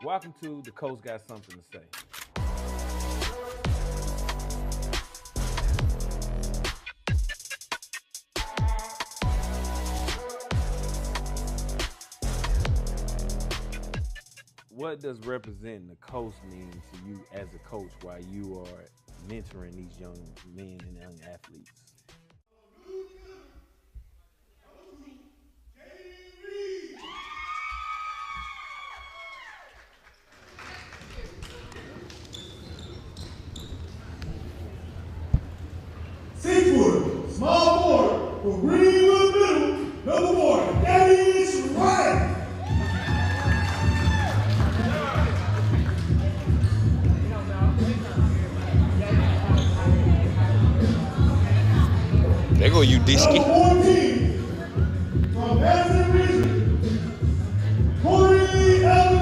Welcome to The Coach Got Something to Say. What does representing the coach mean to you as a coach while you are mentoring these young men and young athletes? Six-footer, small forward, for Greenwood Middle, number 4, Elit3. There go you, Disky. Number 14, from Madison Region, Corey Elder.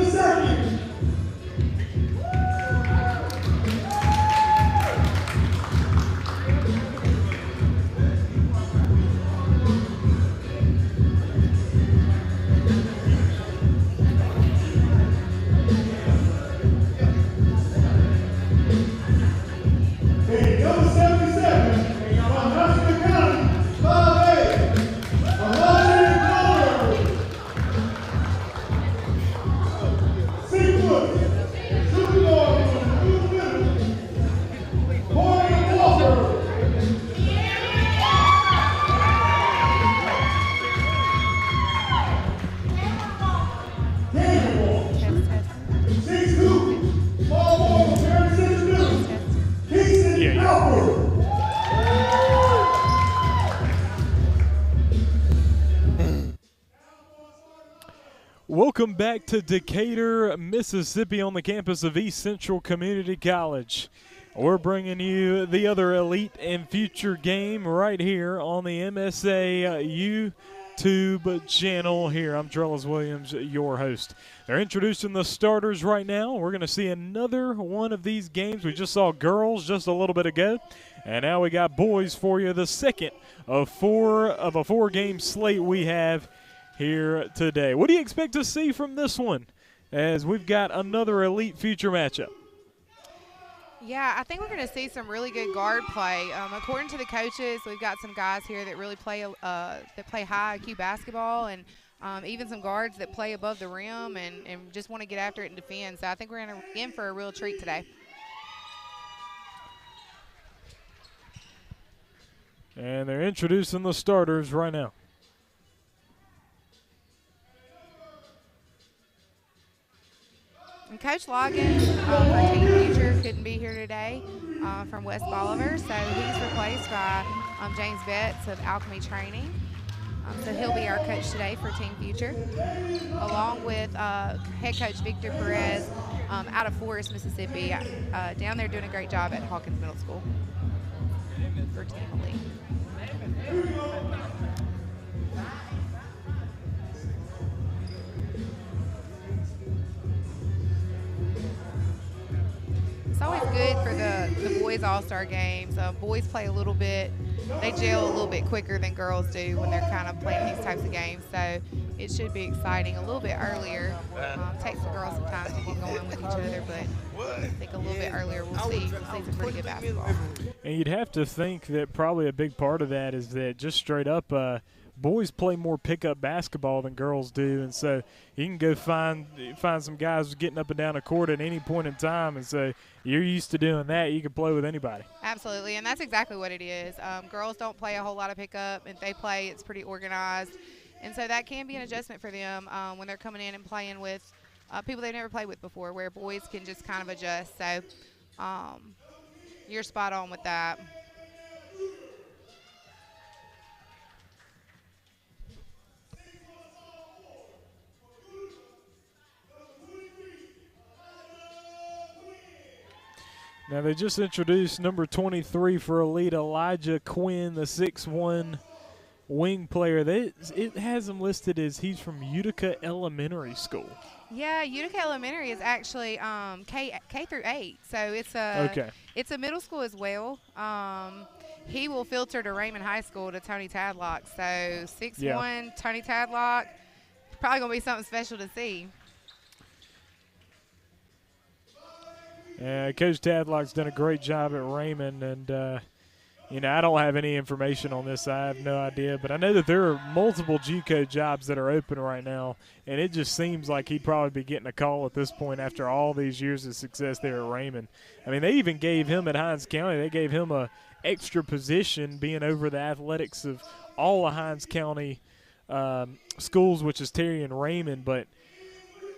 Hey, number 77, from National County, 5A, Magnolia. 6 foot, shooting guard from Greenwood Middle, Corey Walker. Welcome back to Decatur, Mississippi, on the campus of East Central Community College. We're bringing you the other Elite and Future game right here on the MSA YouTube channel here. I'm Trellis Williams, your host. They're introducing the starters right now. We're going to see another one of these games. We just saw girls just a little bit ago, and now we got boys for you, the second of a four-game slate we have here today. What do you expect to see from this one as we've got another Elite Future matchup? Yeah, I think we're going to see some really good guard play. According to the coaches, we've got some guys here that really play high IQ basketball, and even some guards that play above the rim and just want to get after it and defend. So I think we're in for a real treat today. And they're introducing the starters right now. And Coach Loggins for Team Future couldn't be here today from West Bolivar, so he's replaced by James Betts of Alchemy Training. So he'll be our coach today for Team Future, along with head coach Victor Perez out of Forest, Mississippi, down there doing a great job at Hawkins Middle School for Team Elite. It's always good for the boys all-star games. Boys play a little bit, they gel a little bit quicker than girls do when they're kind of playing these types of games. So it should be exciting a little bit earlier. Takes the girls some time to get going with each other, but I think a little bit earlier we'll see some pretty good basketball. And you'd have to think that probably a big part of that is that just straight up boys play more pickup basketball than girls do, and so you can go find some guys getting up and down the court at any point in time, and so you're used to doing that. You can play with anybody. Absolutely, and that's exactly what it is. Girls don't play a whole lot of pickup. If they play, it's pretty organized, and so that can be an adjustment for them when they're coming in and playing with people they've never played with before, where boys can just kind of adjust. So you're spot on with that. Now they just introduced number 23 for Elite, Elijah Quinn, the 6'1" wing player. It has him listed as he's from Utica Elementary School. Yeah, Utica Elementary is actually K through 8, so it's a middle school as well. He will filter to Raymond High School to Tony Tadlock. So 6'1", Tony Tadlock, probably gonna be something special to see. Coach Tadlock's done a great job at Raymond, and I don't have any information on this. I have no idea, but I know that there are multiple G-code jobs that are open right now, and it just seems like he'd probably be getting a call at this point after all these years of success there at Raymond. I mean, they even gave him at Hinds County, they gave him a extra position being over the athletics of all of Hinds County schools, which is Terry and Raymond, but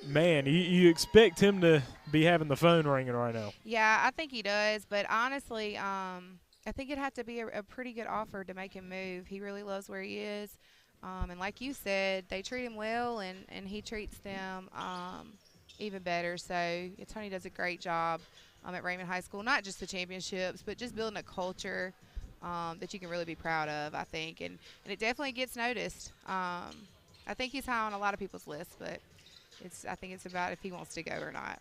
man, you expect him to be having the phone ringing right now. Yeah, I think he does, but honestly, I think it'd have to be a pretty good offer to make him move. He really loves where he is. And like you said, they treat him well, and he treats them even better. So Tony does a great job at Raymond High School, not just the championships, but just building a culture that you can really be proud of, I think. And it definitely gets noticed. I think he's high on a lot of people's lists, but I think it's about if he wants to go or not.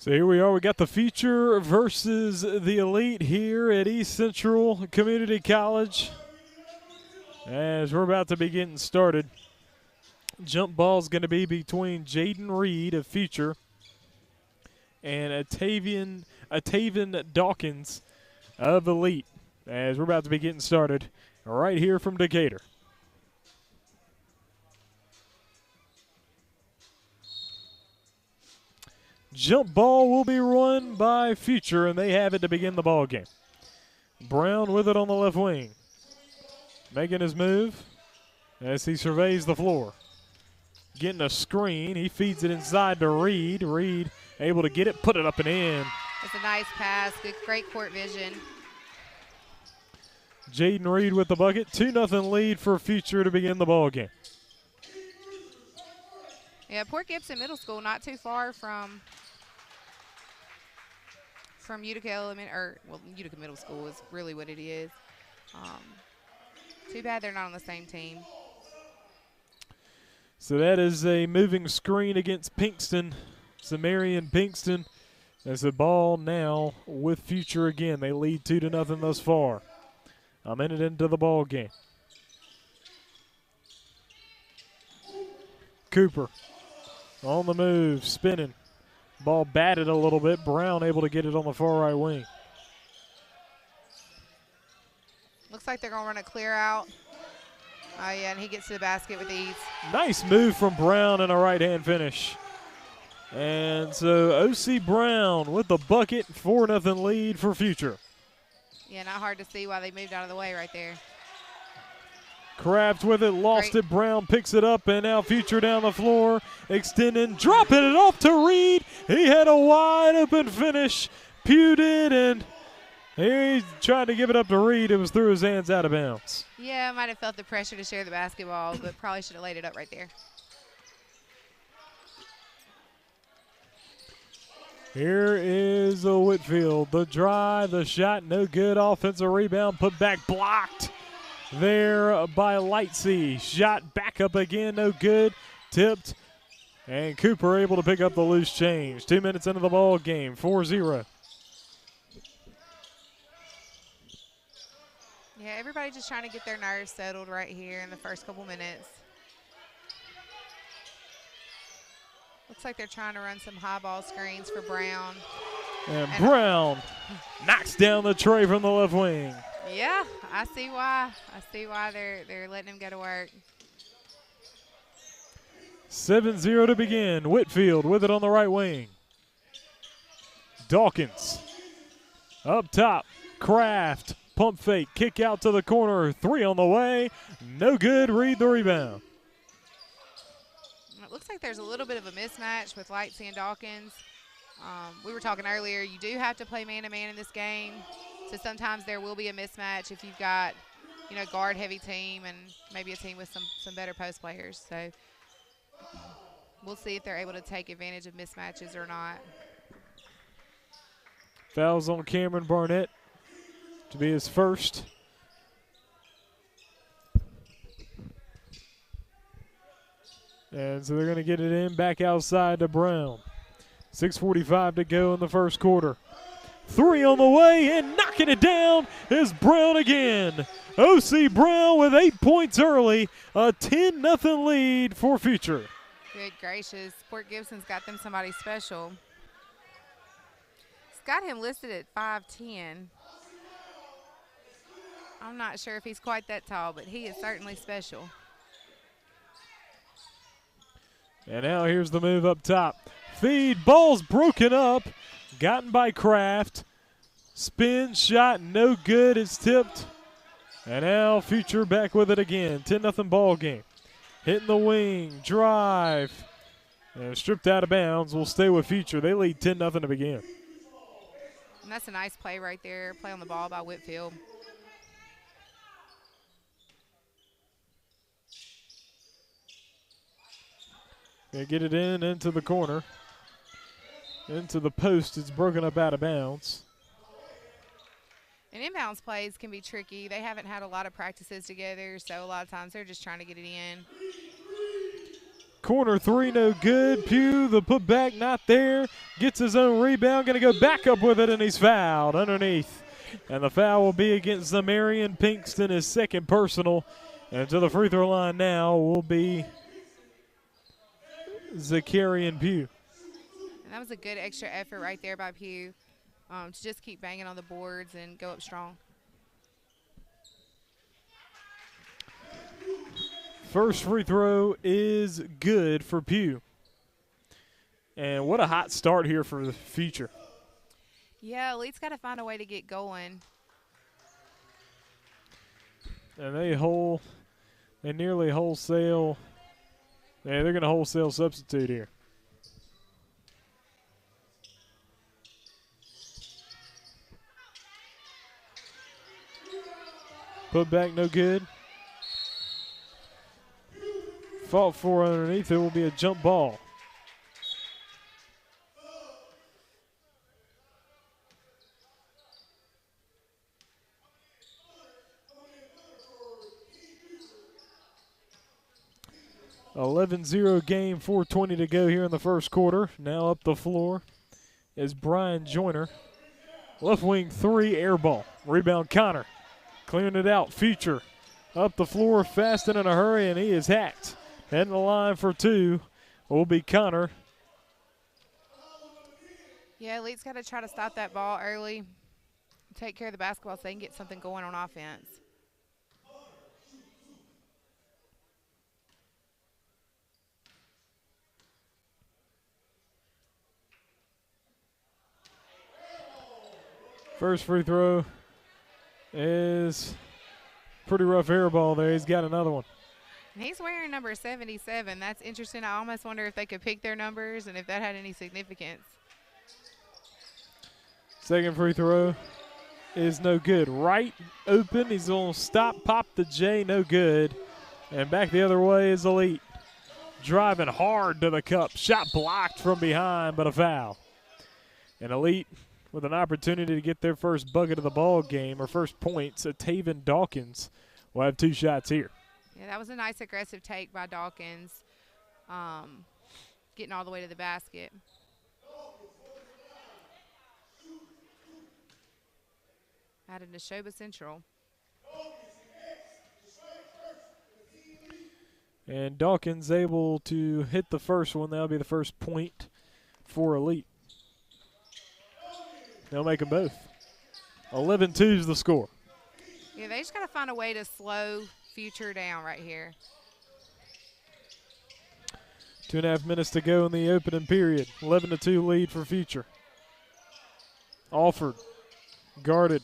So here we are. We got the Future versus the Elite here at East Central Community College. As we're about to be getting started, jump ball is going to be between Jaden Reed of Future and Atavian Dawkins of Elite. As we're about to be getting started right here from Decatur. Jump ball will be run by Future, and they have it to begin the ball game. Brown with it on the left wing. Making his move as he surveys the floor. Getting a screen. He feeds it inside to Reed. Reed able to get it, put it up and in. It's a nice pass. Great court vision. Jaden Reed with the bucket. 2-0 lead for Future to begin the ball game. Yeah, Port Gibson Middle School, not too far from Utica Utica Middle School is really what it is. Too bad they're not on the same team. So that is a moving screen against Pinkston. Samarian Pinkston. As the ball now with Future again. They lead 2-0 thus far. A minute into the ball game. Cooper on the move, spinning. Ball batted a little bit. Brown able to get it on the far right wing. Looks like they're going to run a clear out. Oh, yeah, and he gets to the basket with ease. Nice move from Brown and a right-hand finish. And so O.C. Brown with the bucket, 4-0 lead for Future. Yeah, not hard to see why they moved out of the way right there. Kraft with it, lost it. Brown picks it up, and now Future down the floor, extending, dropping it off to Reed. He had a wide open finish. Pugh did, and he tried to give it up to Reed. It was through his hands out of bounds. Yeah, might have felt the pressure to share the basketball, but probably should have laid it up right there. Here is a Whitfield. The drive, the shot, no good. Offensive rebound, put back, blocked there by Lightsey. Shot back up again, no good. Tipped, and Cooper able to pick up the loose change. 2 minutes into the ball game, 4-0. Yeah, everybody just trying to get their nerves settled right here in the first couple minutes. Looks like they're trying to run some high ball screens for Brown. And Brown knocks down the tray from the left wing. Yeah, I see why. I see why they're letting him go to work. 7-0 to begin. Whitfield with it on the right wing. Dawkins up top. Kraft, pump fake, kick out to the corner. 3 on the way. No good. Read the rebound. It looks like there's a little bit of a mismatch with Lightsey and Dawkins. We were talking earlier, you do have to play man-to-man in this game. So sometimes there will be a mismatch if you've got, guard-heavy team and maybe a team with some better post players. So we'll see if they're able to take advantage of mismatches or not. Fouls on Cameron Barnett to be his first. And so they're going to get it in back outside to Brown. 6:45 to go in the first quarter. 3 on the way, and knocking it down is Brown again. O.C. Brown with 8 points early. A 10-0 lead for Future. Good gracious. Port Gibson's got them somebody special. It's got him listed at 5'10". I'm not sure if he's quite that tall, but he is certainly special. And now here's the move up top. Feed, ball's broken up. Gotten by Kraft. Spin shot, no good. It's tipped. And now Future back with it again. 10-0 ball game. Hitting the wing, drive. And stripped out of bounds. We'll stay with Future. They lead 10-0 to begin. And that's a nice play right there. Play on the ball by Whitfield. Gonna get it into the corner. Into the post. It's broken up out of bounds. And inbounds plays can be tricky. They haven't had a lot of practices together, so a lot of times they're just trying to get it in. Corner three, no good. Pugh, the putback, not there. Gets his own rebound. Going to go back up with it, and he's fouled underneath. And the foul will be against Zamarian Pinkston, his second personal. And to the free throw line now will be Zakarian Pugh. And that was a good extra effort right there by Pugh to just keep banging on the boards and go up strong. First free throw is good for Pugh. And what a hot start here for the Future. Yeah, Elite's got to find a way to get going. And they nearly wholesale. Yeah, they're going to wholesale substitute here. Put back, no good. Fought for underneath. It will be a jump ball. (11-0) game, 4:20 to go here in the first quarter. Now up the floor is Brian Joyner. Left wing three, air ball. Rebound Connor. Clearing it out. Future up the floor fast and in a hurry, and he is hacked. Heading the line for two will be Connor. Yeah, Elite's got to try to stop that ball early, take care of the basketball so they can get something going on offense. First free throw is pretty rough air ball there. He's got another one. He's wearing number 77. That's interesting. I almost wonder if they could pick their numbers and if that had any significance. Second free throw is no good. Right open. He's going to stop, pop the J, no good. And back the other way is Elite. Driving hard to the cup. Shot blocked from behind, but a foul. And Elite with an opportunity to get their first bucket of the ball game, or first points. Taven Dawkins will have two shots here. Yeah, that was a nice aggressive take by Dawkins, getting all the way to the basket. Out of Neshoba Central. And Dawkins able to hit the first one. That'll be the first point for Elite. They'll make them both. 11-2 is the score. Yeah, they just got to find a way to slow Future down right here. 2.5 minutes to go in the opening period. 11-2 lead for Future. Alford guarded.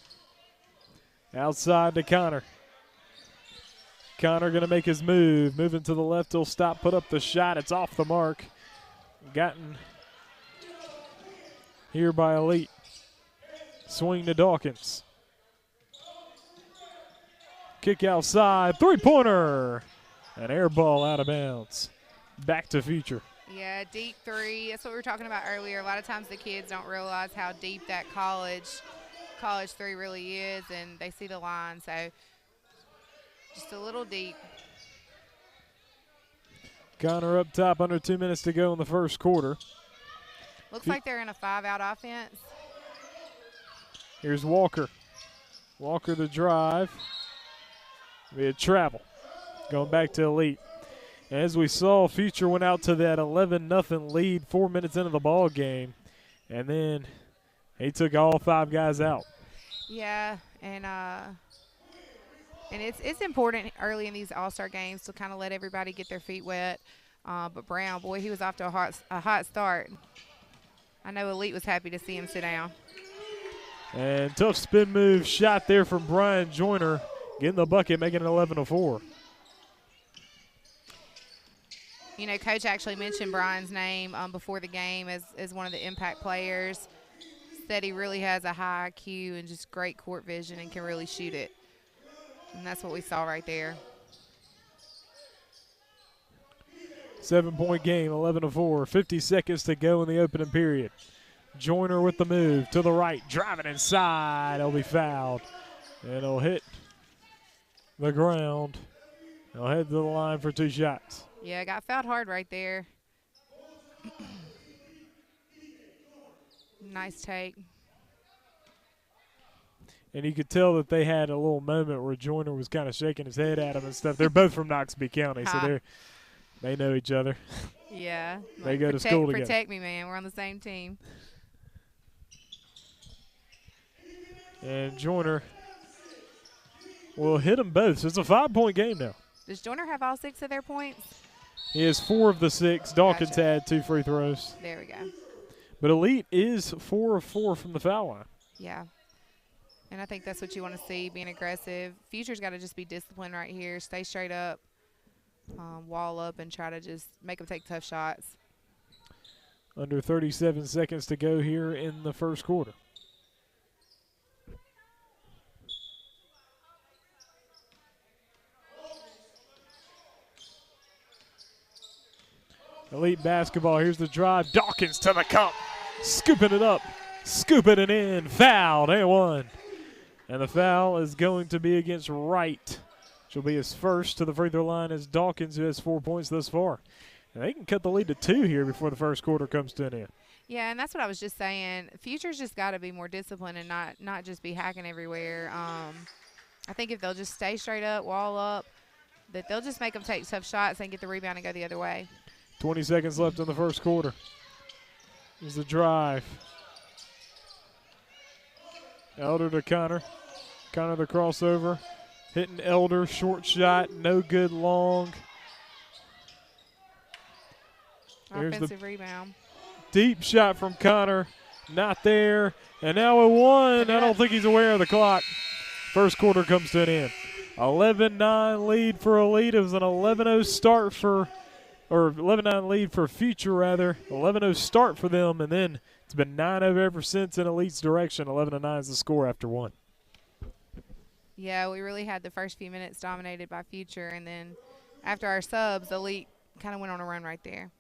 Outside to Connor. Connor going to make his move. Moving to the left, he'll stop, put up the shot. It's off the mark. Gotten here by Elite. Swing to Dawkins. Kick outside, three-pointer. An air ball out of bounds. Back to Future. Yeah, deep three. That's what we were talking about earlier. A lot of times the kids don't realize how deep that college three really is, and they see the line. So just a little deep. Connor up top, under 2 minutes to go in the first quarter. Looks like they're in a 5-out offense. Here's Walker. Walker the drive. Be a travel. Going back to Elite. As we saw, Future went out to that 11-0 lead 4 minutes into the ball game, and then he took all 5 guys out. Yeah, and it's important early in these All-Star games to kind of let everybody get their feet wet. But Brown, boy, he was off to a hot start. I know Elite was happy to see him sit down. And tough spin move shot there from Brian Joyner, getting the bucket, making it 11-4. You know, Coach actually mentioned Brian's name before the game as one of the impact players. Said he really has a high IQ and just great court vision and can really shoot it. And that's what we saw right there. 7-point game, 11-4. 50 seconds to go in the opening period. Joyner with the move to the right, driving inside. He'll be fouled. And he'll hit the ground. He'll head to the line for 2 shots. Yeah, got fouled hard right there. Nice take. And you could tell that they had a little moment where Joyner was kind of shaking his head at him and stuff. They're both from Knoxville County, so they know each other. Yeah. They go to school together. Protect me, man. We're on the same team. And Joyner will hit them both. So it's a 5-point game now. Does Joyner have all 6 of their points? He has 4 of the 6. Dawkins Gotcha. had 2 free throws. There we go. But Elite is 4 of 4 from the foul line. Yeah. And I think that's what you want to see, being aggressive. Future's got to just be disciplined right here, stay straight up, wall up, and try to just make them take tough shots. Under 37 seconds to go here in the first quarter. Elite basketball, here's the drive. Dawkins to the cup, scooping it up, scooping it in, fouled, and 1. And the foul is going to be against Wright, which will be his first to the free throw line as Dawkins, who has 4 points thus far. And they can cut the lead to 2 here before the first quarter comes to an end. Yeah, and that's what I was just saying. Future's just got to be more disciplined and not just be hacking everywhere. I think if they'll just stay straight up, wall up, that they'll just make them take tough shots and get the rebound and go the other way. 20 seconds left in the first quarter. Here's the drive. Elder to Connor. Connor the crossover. Hitting Elder. Short shot. No good long. Offensive rebound. Deep shot from Connor. Not there. And now a 1. I don't think he's aware of the clock. First quarter comes to an end. 11-9 lead for Elite. It was an 11-0 start for, or 11-9 lead for Future, rather. 11-0 start for them, and then it's been 9-0 ever since in Elite's direction. 11-9 is the score after 1. Yeah, we really had the first few minutes dominated by Future, and then after our subs, Elite kind of went on a run right there.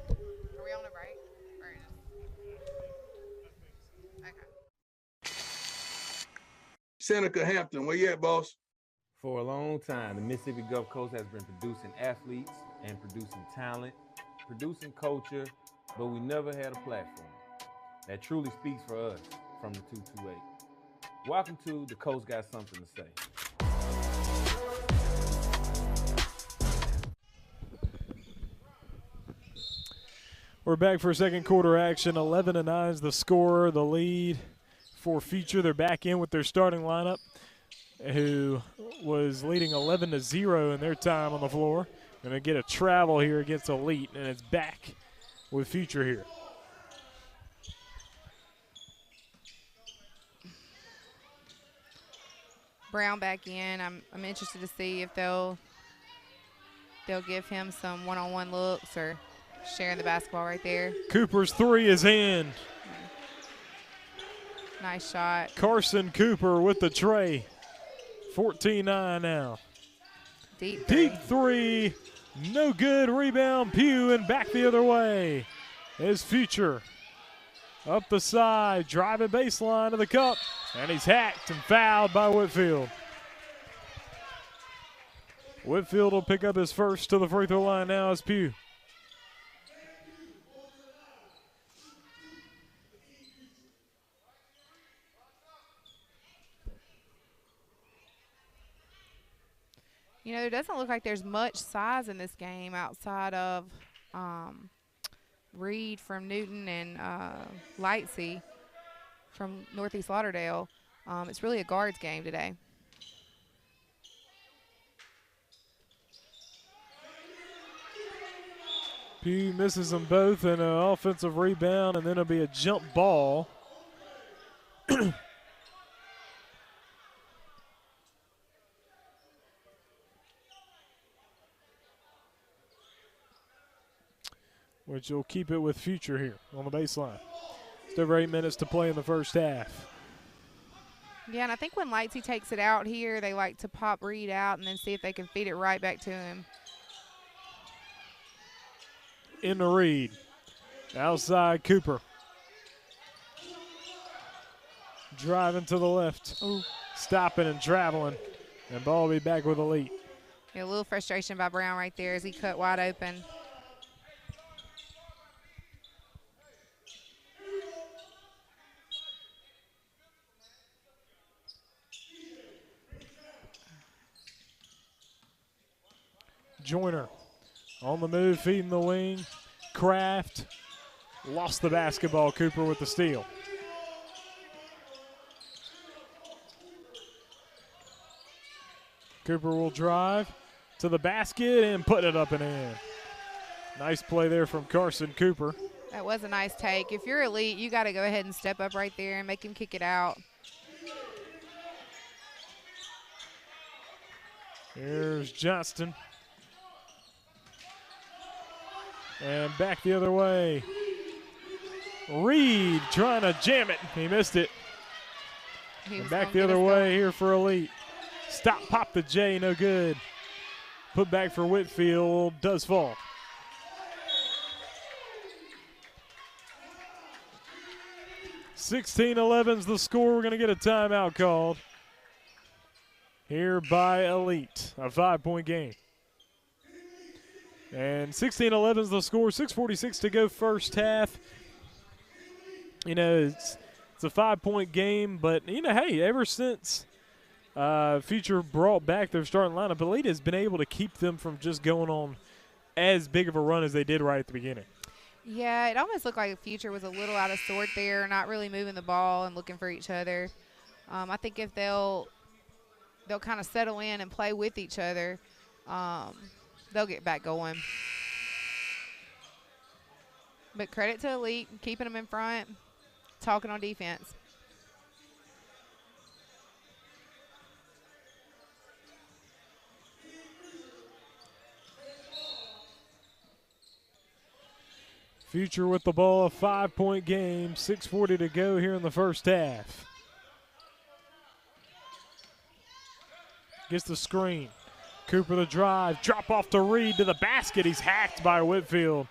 Are we on a break? Okay. Seneca Hampton, where you at, boss? For a long time, the Mississippi Gulf Coast has been producing athletes and producing talent, producing culture, but we never had a platform. That truly speaks for us from the 228. Welcome to The Coast Got Something to Say. We're back for second quarter action. 11-9 is the score, the lead for Future. They're back in with their starting lineup, who was leading 11-0 in their time on the floor. Going to get a travel here against Elite, and it's back with Future here. Brown back in. I'm interested to see if they'll give him some one-on-one looks or sharing the basketball right there. Cooper's 3 is in. Nice shot. Carson Cooper with the tray. 14-9 now. Deep three. No good. Rebound. Pugh, and back the other way is Future. Up the side. Driving baseline to the cup. And he's hacked and fouled by Whitfield. Whitfield will pick up his first to the free throw line now as Pugh. You know, it doesn't look like there's much size in this game outside of Reed from Newton and Lightsey from Northeast Lauderdale. It's really a guards game today. Pugh misses them both, and an offensive rebound, and then it'll be a jump ball. Which will keep it with Future here on the baseline. Just over 8 minutes to play in the first half. Yeah, and I think when Lightsey takes it out here, they like to pop Reed out and then see if they can feed it right back to him. In the Reed. Outside Cooper. Driving to the left. Ooh. Stopping and traveling. And ball will be back with Elite. Yeah, a little frustration by Brown right there as he cut wide open. Joyner on the move, feeding the wing. Kraft lost the basketball. Cooper with the steal. Cooper will drive to the basket and put it up and in. Nice play there from Carson Cooper. That was a nice take. If you're Elite, you got to go ahead and step up right there and make him kick it out. Here's Johnston. And back the other way. Reed trying to jam it. He missed it. And back the other way here for Elite. Stop, pop the J, no good. Put back for Whitfield, does fall. (16-11's the score. We're going to get a timeout called here by Elite. A 5-point game. And 16-11's the score. 6:46 to go first half. You know, it's a 5-point game, but, you know, hey, ever since Future brought back their starting lineup, Elite has been able to keep them from just going on as big of a run as they did right at the beginning. Yeah, it almost looked like Future was a little out of sort there, not really moving the ball and looking for each other. I think if they'll kind of settle in and play with each other, they'll get back going. But credit to Elite, keeping them in front, talking on defense. Future with the ball, a 5-point game, 6:40 to go here in the first half. Gets the screen. Cooper the drive, drop off to Reed to the basket. He's hacked by Whitfield.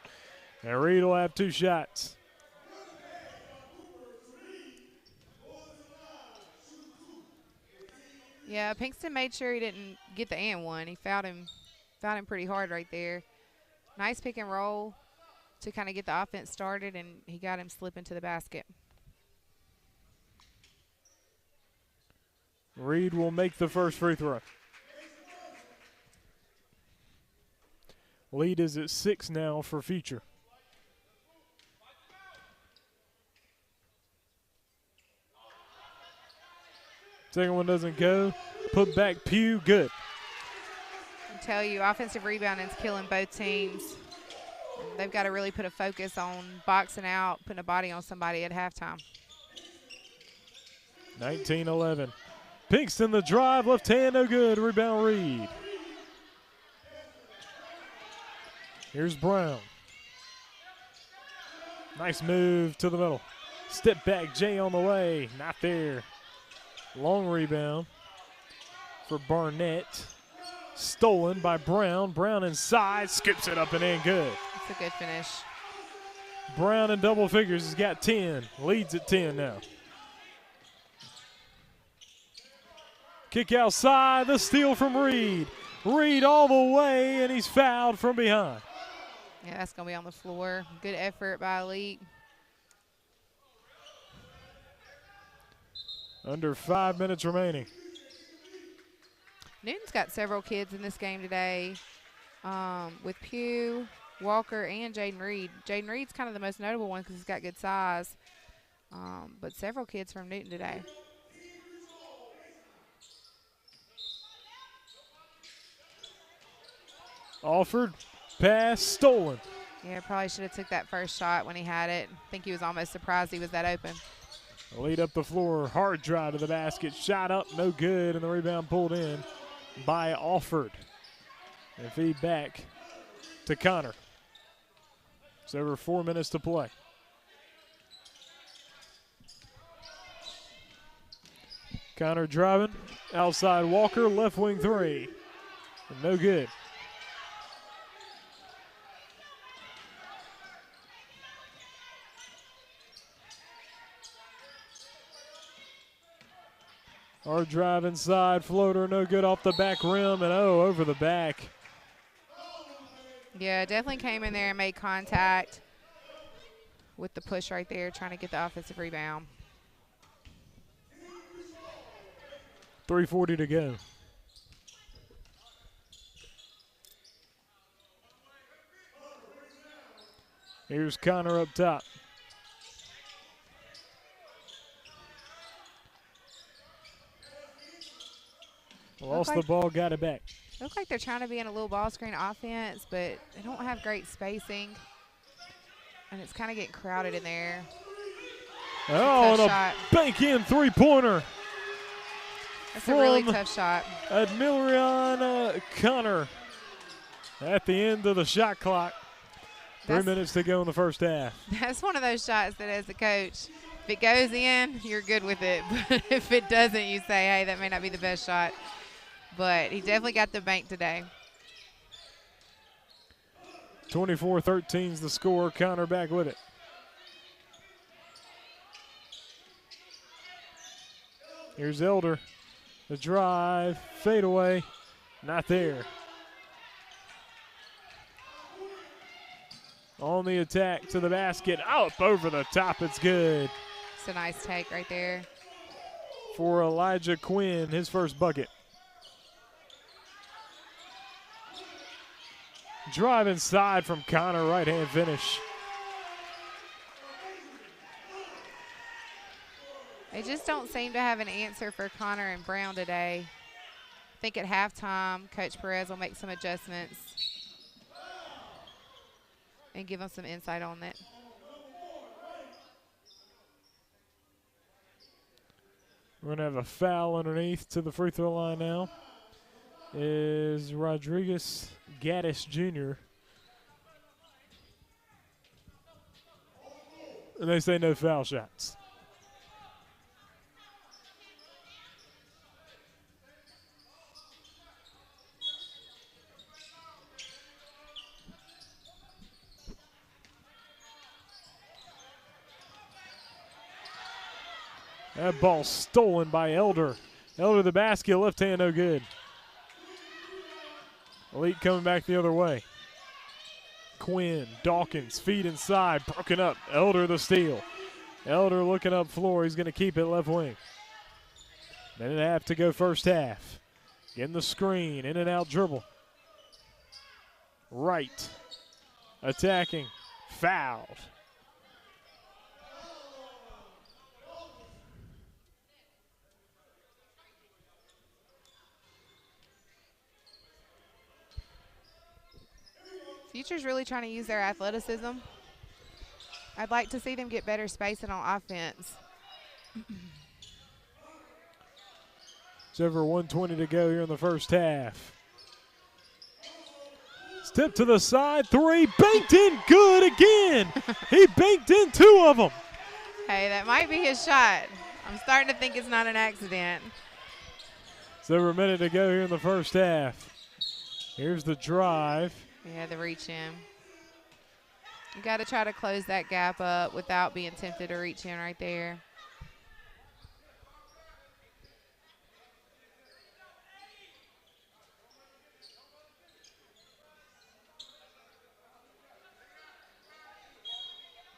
And Reed will have 2 shots. Yeah, Pinkston made sure he didn't get the and one. He fouled him pretty hard right there. Nice pick and roll to kind of get the offense started, and he got him slipping to the basket. Reed will make the first free throw. Lead is at 6 now for Future. Second one doesn't go. Put back Pugh, good. I tell you, offensive rebounding is killing both teams. They've got to really put a focus on boxing out, putting a body on somebody at halftime. 19-11. Pinkston the drive, left hand, no good. Rebound Reed. Here's Brown. Nice move to the middle. Step back, Jay on the way. Not there. Long rebound for Barnett. Stolen by Brown. Brown inside, skips it up and in, good. That's a good finish. Brown in double figures has got 10. Leads at 10 now. Kick outside, the steal from Reed. Reed all the way, and he's fouled from behind. Yeah, that's going to be on the floor. Good effort by Elite. Under 5 minutes remaining. Newton's got several kids in this game today with Pugh, Walker, and Jaden Reed. Jaden Reed's kind of the most notable one because he's got good size, but several kids from Newton today. Offered, pass, stolen. Yeah, probably should have took that first shot when he had it. I think he was almost surprised he was that open. Lead up the floor, hard drive to the basket, shot up, no good, and the rebound pulled in by Alford. And feed back to Connor. It's over 4 minutes to play. Connor driving, outside Walker, left wing three. And no good. Hard drive inside, floater, no good off the back rim, and over the back. Yeah, definitely came in there and made contact with the push right there, trying to get the offensive rebound. 3:40 to go. Here's Connor up top. Lost the ball, got it back. Looks like they're trying to be in a little ball screen offense, but they don't have great spacing. And it's kind of getting crowded in there. Oh, and a bank-in three-pointer. That's a really tough shot. Admirion Connor at the end of the shot clock. 3 minutes to go in the first half. That's one of those shots that as a coach, if it goes in, you're good with it. But if it doesn't, you say, hey, that may not be the best shot. But he definitely got the bank today. 24-13 is the score. Connor back with it. Here's Elder. The drive, fade away, not there. On the attack to the basket, up over the top, it's good. It's a nice take right there. For Elijah Quinn, his first bucket. Drive inside from Connor, right-hand finish. They just don't seem to have an answer for Connor and Brown today. I think at halftime, Coach Perez will make some adjustments and give them some insight on it. We're going to have a foul underneath to the free throw line now. Is Rodriguez Gaddis Jr. And they say no foul shots. That ball stolen by Elder. Elder the basket, left hand no good. Elite coming back the other way. Quinn, Dawkins, feed inside, broken up. Elder the steal. Elder looking up floor, he's going to keep it left wing. Minute and a half to go first half. Getting the screen, in and out dribble. Right. Attacking, fouled. Future's really trying to use their athleticism. I'd like to see them get better spacing on offense. It's over 1:20 to go here in the first half. Step to the side, three, banked in, good again. He banked in two of them. Hey, that might be his shot. I'm starting to think it's not an accident. It's over a minute to go here in the first half. Here's the drive. Yeah, the reach in. You got to try to close that gap up without being tempted to reach in right there.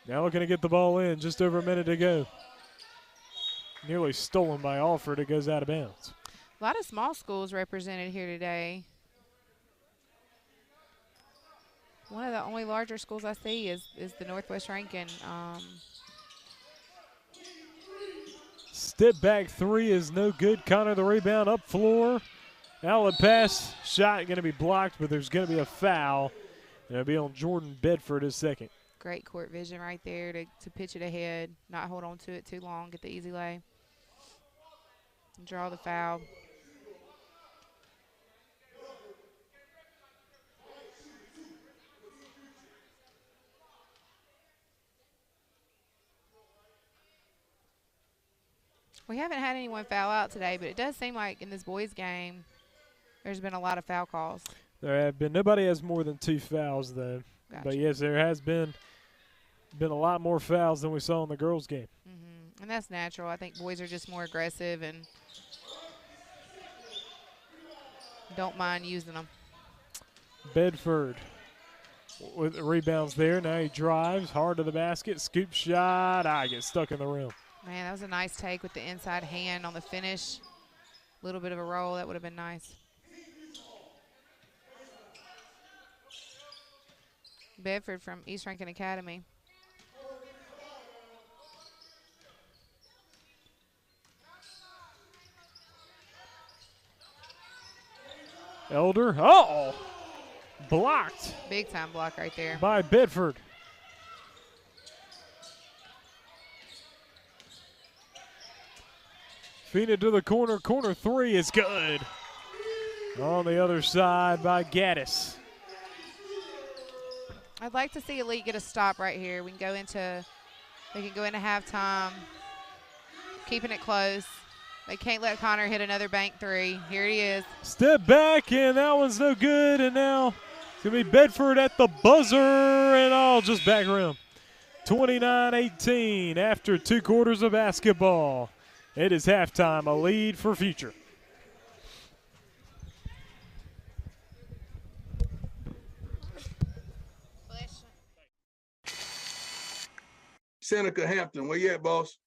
Now looking to get the ball in, just over a minute to go. Nearly stolen by Alford, it goes out of bounds. A lot of small schools represented here today. One of the only larger schools I see is the Northwest Rankin. Step back three is no good. Connor the rebound up floor. Outlet pass shot going to be blocked, but there's going to be a foul. It'll be on Jordan Bedford his second. Great court vision right there to pitch it ahead, not hold on to it too long, get the easy lay. And draw the foul. We haven't had anyone foul out today, but it does seem like in this boys' game there's been a lot of foul calls. There have been. Nobody has more than 2 fouls, though. Gotcha. But, yes, there has been a lot more fouls than we saw in the girls' game. And that's natural. I think boys are just more aggressive and don't mind using them. Bedford with the rebounds there. Now he drives hard to the basket. Scoop shot. Gets stuck in the rim. Man, that was a nice take with the inside hand on the finish. A little bit of a roll. That would have been nice. Bedford from East Rankin Academy. Elder. Blocked. Big time block right there. By Bedford. Feed it to the corner. Corner three is good. On the other side by Gaddis. I'd like to see Elite get a stop right here. They can go into halftime, keeping it close. They can't let Connor hit another bank three. Here he is. Step back, and that one's no good. And now it's going to be Bedford at the buzzer, and just back rim. 29-18 after 2 quarters of basketball. It is halftime, a lead for Future. Seneca Hampton, where you at, boss?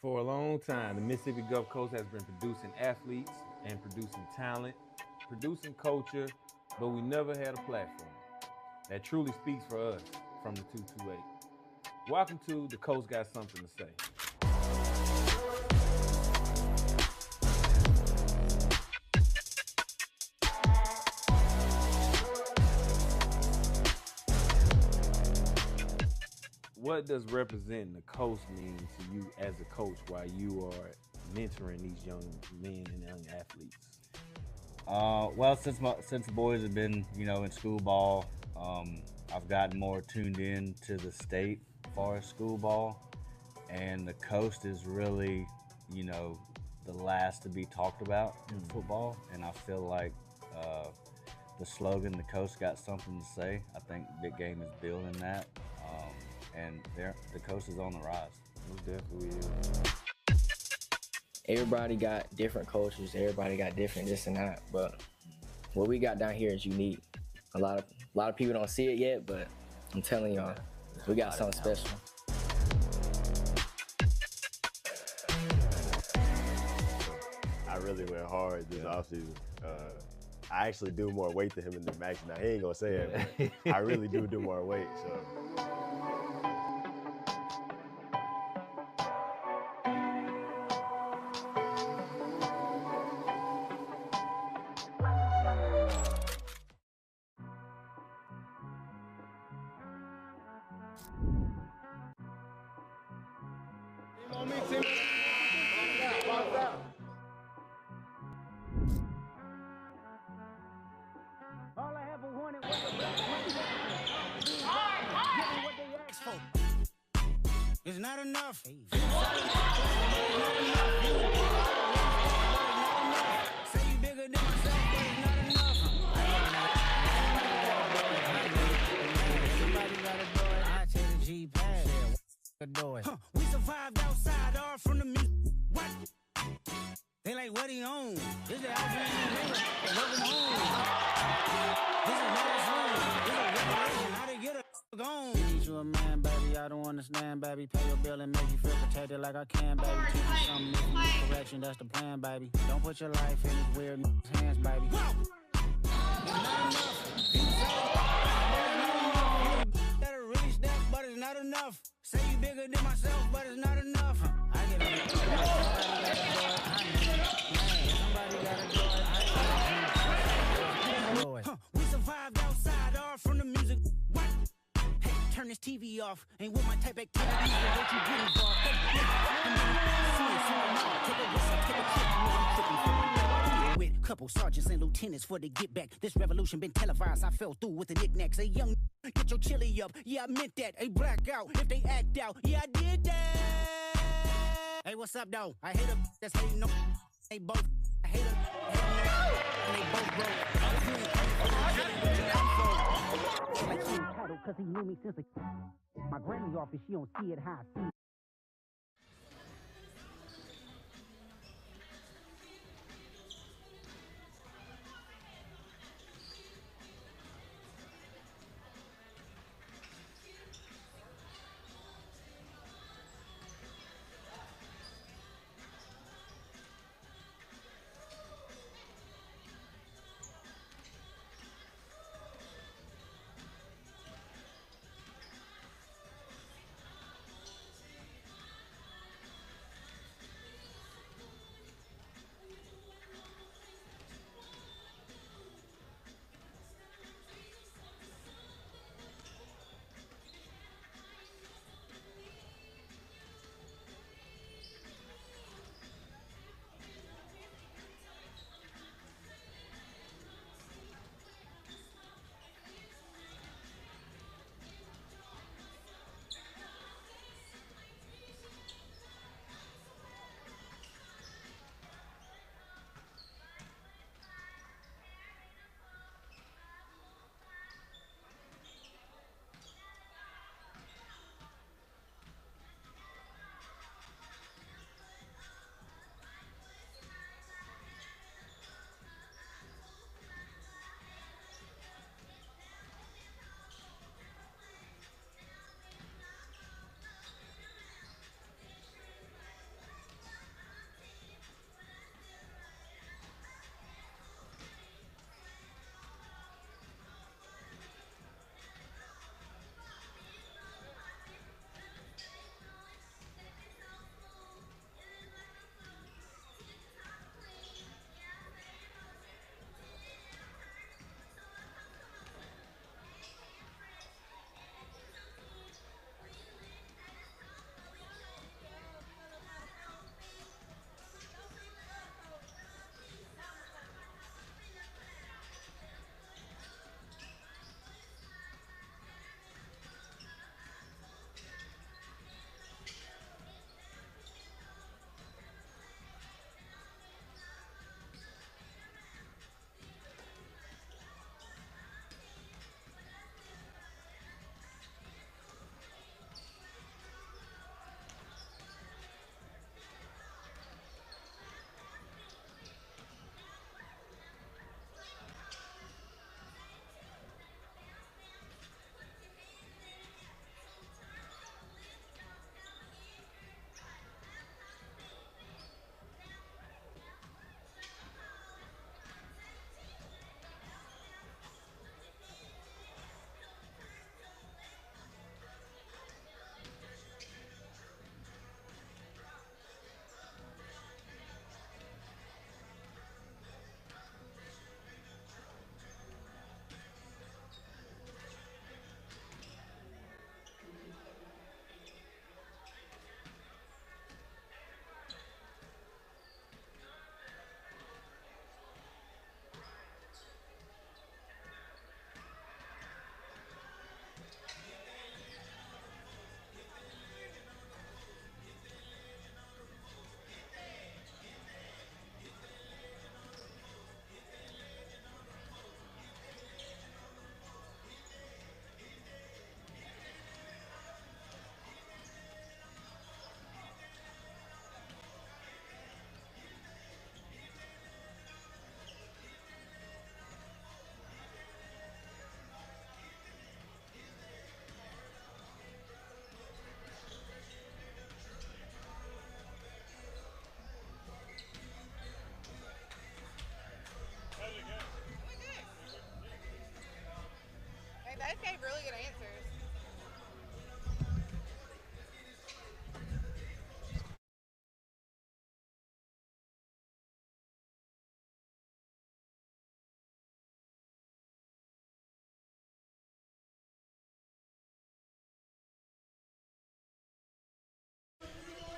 For a long time, the Mississippi Gulf Coast has been producing athletes and producing talent, producing culture, but we never had a platform that truly speaks for us from the 228. Welcome to The Coast Got Something to Say. What does representing the coast mean to you as a coach while you are mentoring these young men and young athletes? Well, since the boys have been, in school ball, I've gotten more tuned in to the state as far as school ball, and the coast is really, the last to be talked about in football, and I feel like the slogan, "The Coast Got Something to Say," I think Big Game is building that. And the coast is on the rise. It definitely is. Everybody got different cultures. Everybody got different this and that. But what we got down here is unique. A lot of people don't see it yet, but I'm telling y'all, we got something special. I really went hard this offseason. I actually do more weight than him in the max. Now, he ain't gonna say it, but I really do more weight. So. It's not enough. Say you bigger than myself, but it's not enough. Somebody gotta do it. I take the G-Pad. Do it. We survived outside, all from the music. What? They like, what he own? This is Alabama. They welcome home. This is what it's on. This is a revelation. How they get a gone. Need you a man, baby. I don't want to understand, baby. Pay your bill and make you feel protected like I can, baby. Teach you something if you need correction, that's the plan, baby. Don't put your life in these weird hands, baby. Better really step, but it's not enough. Say you bigger than myself, but it's not enough. I get it. Somebody gotta do it. We survived outside, all from the music. What? Hey, turn this TV off. Ain't with my type activities, but don't you get involved. With couple sergeants and lieutenants for the get back. This revolution been televised. I fell through with the knickknacks. A young get your chili up. Yeah, I meant that. A blackout if they act out. Yeah, I did that. Hey, what's up, though? I hate a that's hating no. They both. I hate a and they both broke. Like he entitled cause he knew me since my granny office, she don't see it how I see it.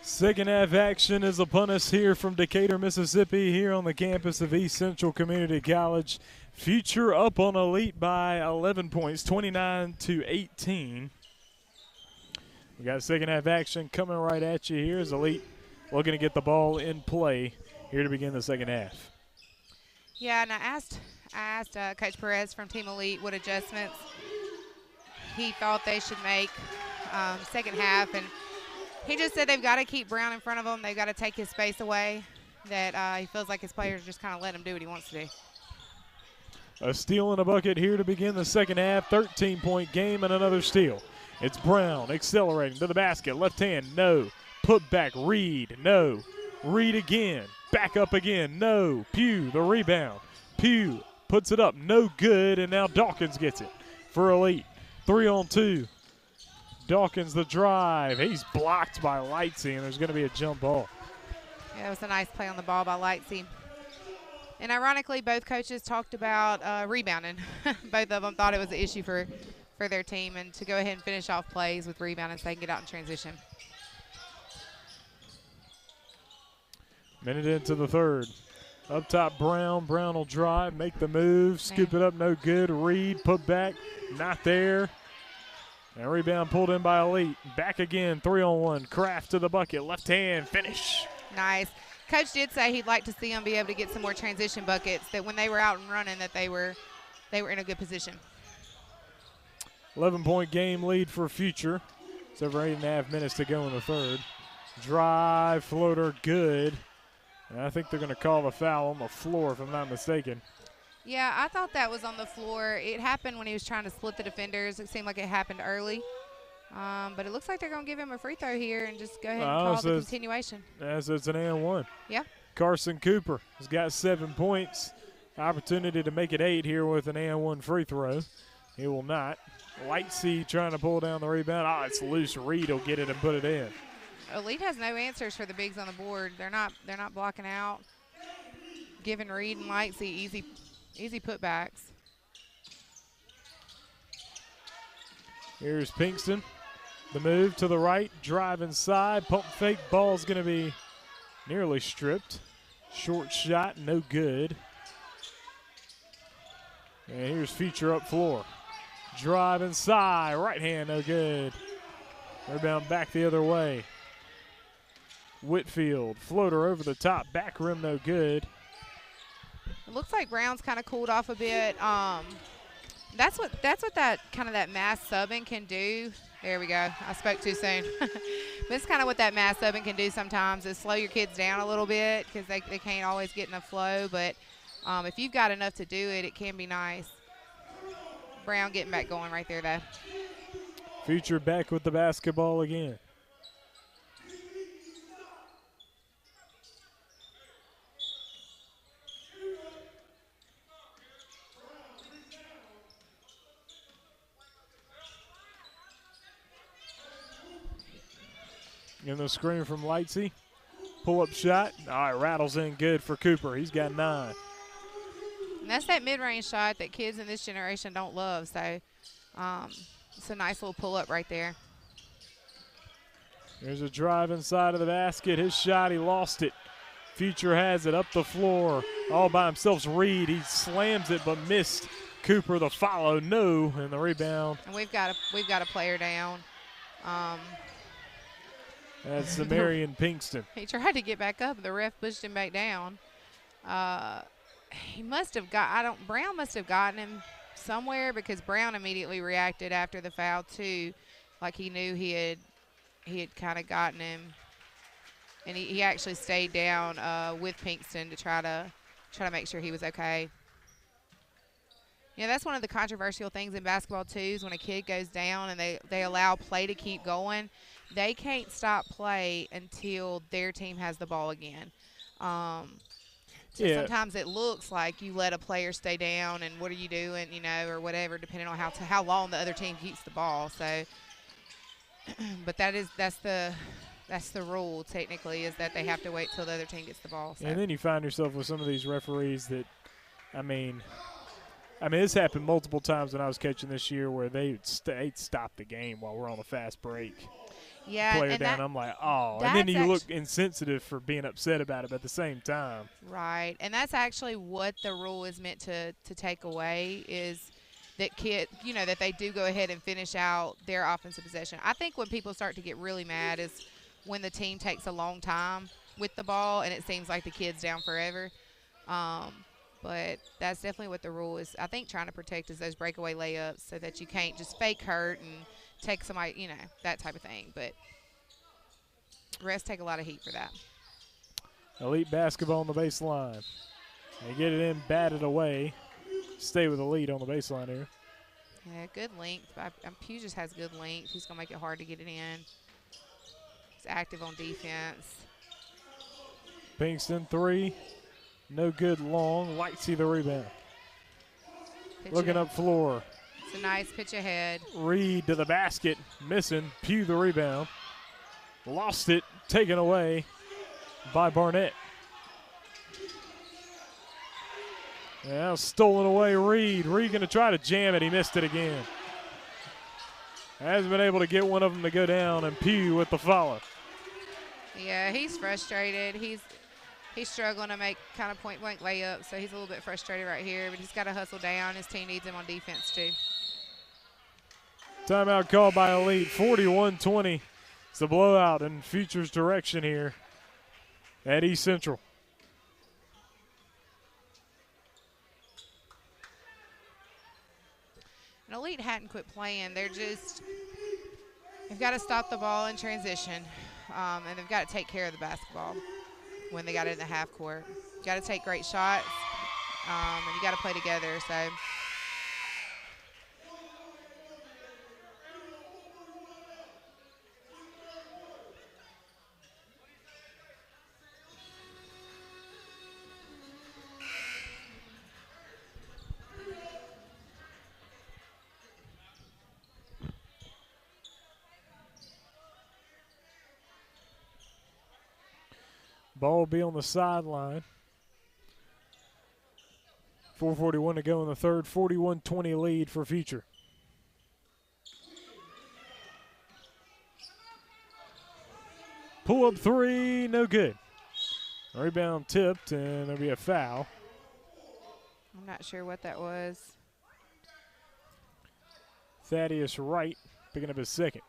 Second half action is upon us here from Decatur, Mississippi, here on the campus of East Central Community College. Future up on Elite by 11 points, 29-18. We got second half action coming right at you here as Elite looking to get the ball in play here to begin the second half. Yeah, and I asked Coach Perez from Team Elite what adjustments he thought they should make second half, and he just said they've got to keep Brown in front of them. They've got to take his space away, that he feels like his players just kind of let him do what he wants to do. A steal and a bucket here to begin the second half. 13-point game and another steal. It's Brown accelerating to the basket. Left hand, no. Put back, Reed, no. Reed again. Back up again, no. Pugh, the rebound. Pugh puts it up, no good, and now Dawkins gets it for Elite. 3-on-2. Dawkins the drive. He's blocked by Lightsey, and there's going to be a jump ball. Yeah, it was a nice play on the ball by Lightsey. And ironically, both coaches talked about rebounding. Both of them thought it was an issue for their team, and to go ahead and finish off plays with rebounding so they can get out in transition. Minute into the third. Up top, Brown. Brown will drive, make the move, scoop it up, no good. Reed, put back, not there. And rebound pulled in by Elite. Back again, 3-on-1. Kraft to the bucket, left hand, finish. Nice. Coach did say he'd like to see them be able to get some more transition buckets, that when they were out and running that they were in a good position. 11-point game lead for Future. It's over 8.5 minutes to go in the third. Drive, floater, good. And I think they're going to call the foul on the floor, if I'm not mistaken. Yeah, I thought that was on the floor. It happened when he was trying to split the defenders. It seemed like it happened early. But it looks like they're going to give him a free throw here and just go ahead and call the continuation. Yeah, so it's an and-one. Yeah. Carson Cooper has got 7 points. Opportunity to make it 8 here with an and-one free throw. He will not. Lightsey trying to pull down the rebound. Oh, it's loose. Reed will get it and put it in. Elite has no answers for the bigs on the board. They're not blocking out, giving Reed and Lightsey easy putbacks. Here's Pinkston. The move to the right, drive inside, pump fake. Ball's going to be nearly stripped. Short shot, no good. And here's Future up floor. Drive inside, right hand, no good. Rebound back the other way. Whitfield, floater over the top, back rim, no good. It looks like Brown's kind of cooled off a bit. That's what that mass subbing can do. There we go. I spoke too soon. This is kind of what that mass subbing can do sometimes, is slow your kids down a little bit because they can't always get in a flow. But if you've got enough to do it, it can be nice. Brown getting back going right there, though. Future back with the basketball again. In the screen from Lightsey. Pull-up shot. All right, rattles in good for Cooper. He's got 9. And that's that mid-range shot that kids in this generation don't love. So it's a nice little pull-up right there. There's a drive inside of the basket. His shot, he lost it. Future has it up the floor. All by himself. Reed, he slams it but missed. Cooper the follow, no, and the rebound. And we've got a player down. That's Marion Pinkston. He tried to get back up, and the ref pushed him back down. He must have Brown must have gotten him somewhere, because Brown immediately reacted after the foul too, like he knew he had kind of gotten him, and he actually stayed down with Pinkston to try to make sure he was okay. Yeah, that's one of the controversial things in basketball too, is when a kid goes down and they allow play to keep going, they can't stop play until their team has the ball again. So sometimes it looks like you let a player stay down and what are you doing, or whatever, depending on how long the other team keeps the ball. So, but that's the rule technically, is that they have to wait till the other team gets the ball. So. And then you find yourself with some of these referees that, I mean, this happened multiple times when I was coaching this year, where they'd stop the game while we're on a fast break. Yeah, player and down. that- I'm like, oh. And then that's you look insensitive for being upset about it, but at the same time. Right, and that's actually what the rule is meant to take away is that that they do go ahead and finish out their offensive possession. I think when people start to get really mad is when the team takes a long time with the ball and it seems like the kid's down forever. But that's definitely what the rule is, I think, trying to protect is those breakaway layups so that you can't just fake hurt and take somebody, that type of thing. But refs take a lot of heat for that. Elite basketball on the baseline. They get it in, bat it away. Stay with the lead on the baseline here. Yeah, good length. Pugh just has good length. He's going to make it hard to get it in. He's active on defense. Pinkston 3. No good long. Lightsey the rebound. Looking up floor. It's a nice pitch ahead. Reed to the basket. Missing. Pugh the rebound. Lost it. Taken away by Barnett. Now stolen away Reed. Reed going to try to jam it. He missed it again. Hasn't been able to get one of them to go down, and Pugh with the follow. Yeah, he's frustrated. He's struggling to make kind of point-blank layups, so he's a little bit frustrated right here, but he's got to hustle down. His team needs him on defense too. Timeout called by Elite. 41-20. It's a blowout in Future's direction here at East Central. And Elite hadn't quit playing. They've got to stop the ball in transition, and they've got to take care of the basketball when they got it in the half court. You got to take great shots, and you got to play together. So. Ball will be on the sideline. 4:41 to go in the third. 41-20 lead for Future. Pull up three, no good. Rebound tipped, and there'll be a foul. I'm not sure what that was. Thaddeus Wright picking up his second.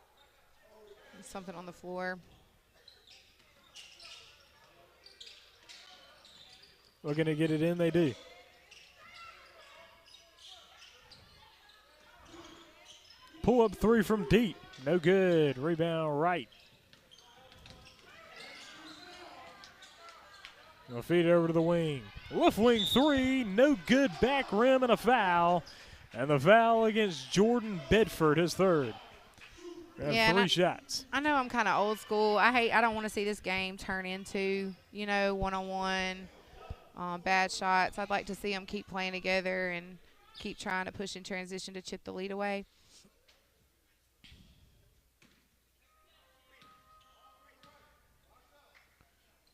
Something on the floor. Looking to get it in, they do. Pull up three from deep, no good. Rebound Wright. They'll feed it over to the wing. Left wing three, no good. Back rim and a foul. And the foul against Jordan Bedford, his third. Yeah, three shots. I know I'm kind of old school. I don't want to see this game turn into, one-on-one bad shots. I'd like to see them keep playing together and keep trying to push in transition to chip the lead away.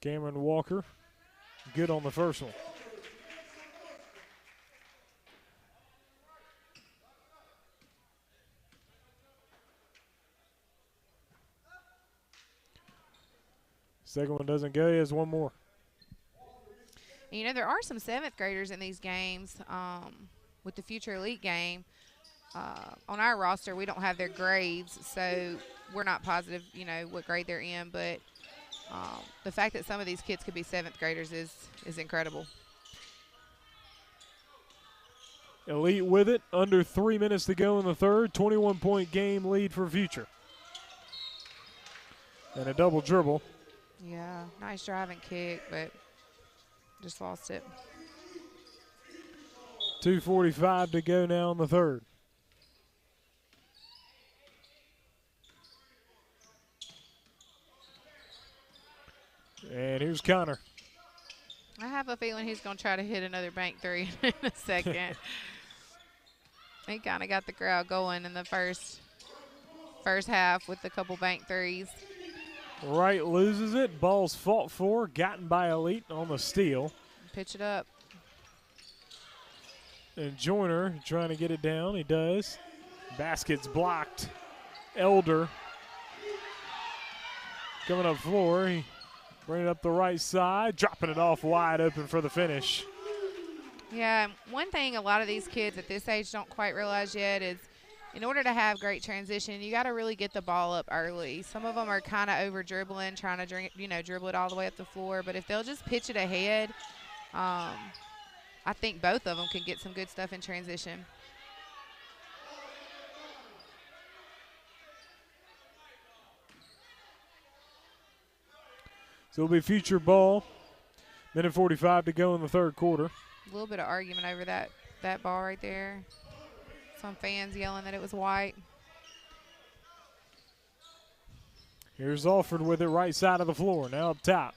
Cameron Walker, good on the first one. Second one doesn't go. He has one more. There are some 7th graders in these games with the Future Elite game. On our roster, we don't have their grades, so we're not positive, what grade they're in. But the fact that some of these kids could be 7th graders is incredible. Elite with it. Under 3 minutes to go in the third. 21-point game lead for Future. And a double dribble. Yeah, nice drive and kick, but just lost it. 2:45 to go now in the third. And here's Connor. I have a feeling he's going to try to hit another bank three in a second. He kind of got the crowd going in the first half with a couple bank threes. Wright loses it. Ball's fought for. Gotten by Elite on the steal. Pitch it up. And Joyner trying to get it down. He does. Basket's blocked. Elder coming up floor. He bringing it up the right side, dropping it off wide open for the finish. Yeah, one thing a lot of these kids at this age don't quite realize yet is in order to have great transition, you got to really get the ball up early. Some of them are kind of over dribbling, trying to dribble it all the way up the floor. But if they'll just pitch it ahead, I think both of them can get some good stuff in transition. So it'll be future ball. Minute 45 to go in the third quarter. A little bit of argument over that ball right there. Some fans yelling that it was white. Here's Alford with it right side of the floor. Now up top.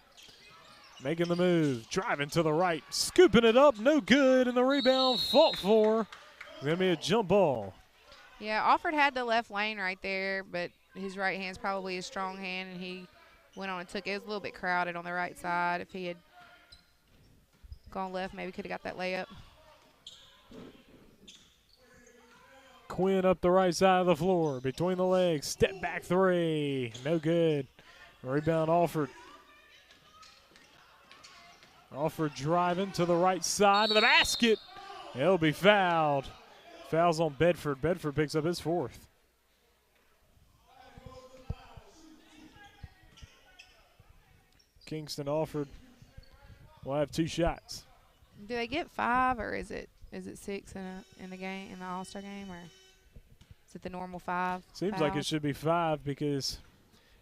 Making the move. Driving to the right. Scooping it up. No good. And the rebound fought for. It's going to be a jump ball. Yeah, Alford had the left lane right there, but his right hand's probably his strong hand, and he went on and took it. It was a little bit crowded on the right side. If he had gone left, maybe could have got that layup. Quinn up the right side of the floor. Between the legs. Step back three. No good. Rebound Alford. Alford driving to the right side of the basket. He'll be fouled. Fouls on Bedford. Bedford picks up his fourth. Kingston Alford will have 2 shots. Do they get 5 or is it 6 in the game, in the All-Star game, or is it the normal 5? Seems fouls? like it should be 5 because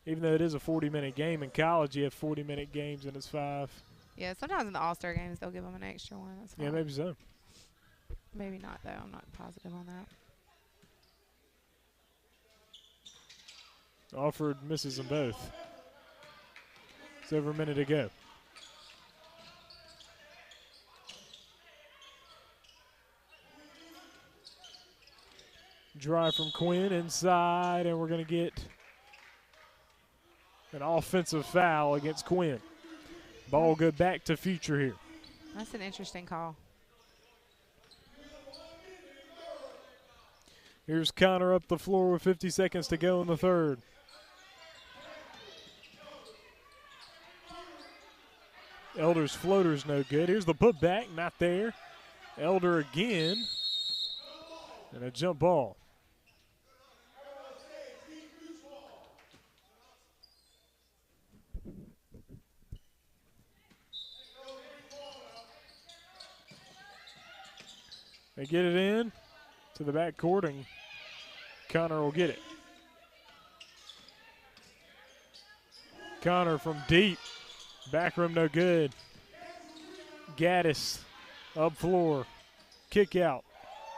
even though it is a 40-minute game in college, you have 40-minute games and it's 5. Yeah, sometimes in the All-Star games they'll give them an extra one. That's Yeah, fine. maybe so. Maybe not though. I'm not positive on that. Alford misses them both. It's over a minute to go. Drive from Quinn inside, and we're going to get an offensive foul against Quinn. Ball go back to Future here. That's an interesting call. Here's Connor up the floor with 50 seconds to go in the third. Elder's floater's no good. Here's the putback, not there. Elder again. And a jump ball. They get it in to the backcourt, and Connor will get it. Connor from deep. Back rim no good. Gaddis up floor. Kick out.